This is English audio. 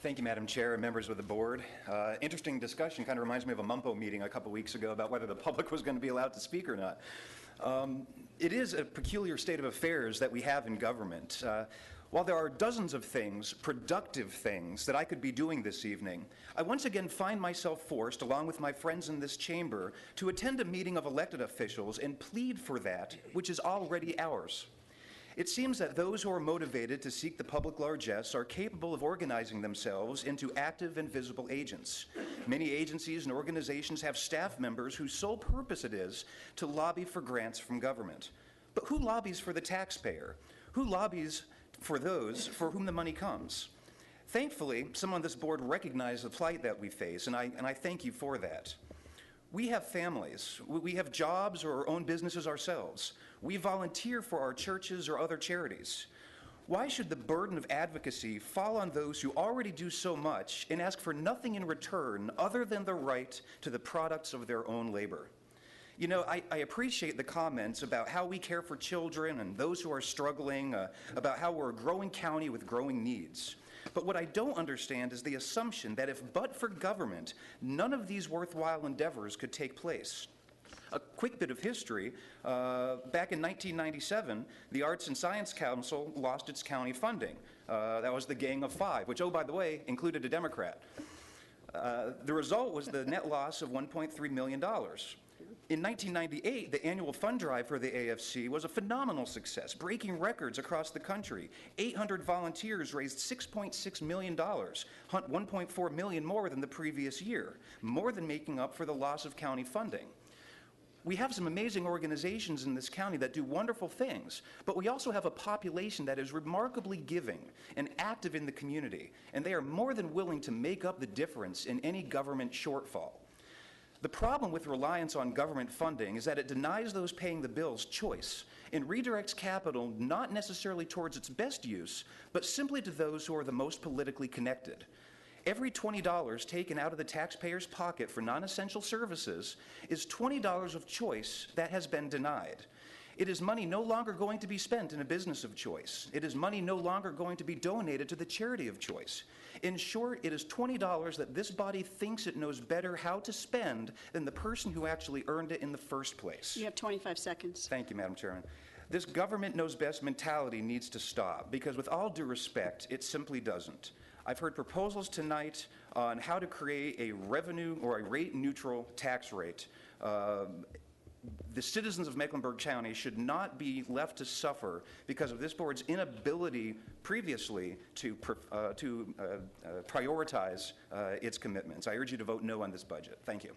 Thank you, Madam Chair and members of the board. Interesting discussion. Kind of reminds me of a MUMPO meeting a couple weeks ago about whether the public was going to be allowed to speak or not. It is a peculiar state of affairs that we have in government. While there are dozens of things, productive things, that I could be doing this evening, I once again find myself forced, along with my friends in this chamber, to attend a meeting of elected officials and plead for that which is already ours. It seems that those who are motivated to seek the public largesse are capable of organizing themselves into active and visible agents. Many agencies and organizations have staff members whose sole purpose it is to lobby for grants from government. But who lobbies for the taxpayer? Who lobbies for those for whom the money comes? Thankfully, some on this board recognize the plight that we face, and I thank you for that. We have families, we have jobs or own businesses ourselves. We volunteer for our churches or other charities. Why should the burden of advocacy fall on those who already do so much and ask for nothing in return other than the right to the products of their own labor? You know, I appreciate the comments about how we care for children and those who are struggling, about how we're a growing county with growing needs. But what I don't understand is the assumption that if but for government, none of these worthwhile endeavors could take place. A quick bit of history, back in 1997, the Arts and Science Council lost its county funding. That was the Gang of Five, which, oh, by the way, included a Democrat. The result was the net loss of $1.3 million. In 1998, the annual fund drive for the AFC was a phenomenal success, breaking records across the country. 800 volunteers raised $6.6 million, $1.4 million more than the previous year, more than making up for the loss of county funding. We have some amazing organizations in this county that do wonderful things, but we also have a population that is remarkably giving and active in the community, and they are more than willing to make up the difference in any government shortfall. The problem with reliance on government funding is that it denies those paying the bills choice and redirects capital not necessarily towards its best use, but simply to those who are the most politically connected. Every $20 taken out of the taxpayer's pocket for non-essential services is $20 of choice that has been denied. It is money no longer going to be spent in a business of choice. It is money no longer going to be donated to the charity of choice. In short, it is $20 that this body thinks it knows better how to spend than the person who actually earned it in the first place. You have 25 seconds. Thank you, Madam Chairman. This government knows best mentality needs to stop because, with all due respect, it simply doesn't. I've heard proposals tonight on how to create a revenue or a rate-neutral tax rate. The citizens of Mecklenburg County should not be left to suffer because of this board's inability previously to prioritize its commitments. I urge you to vote no on this budget. Thank you.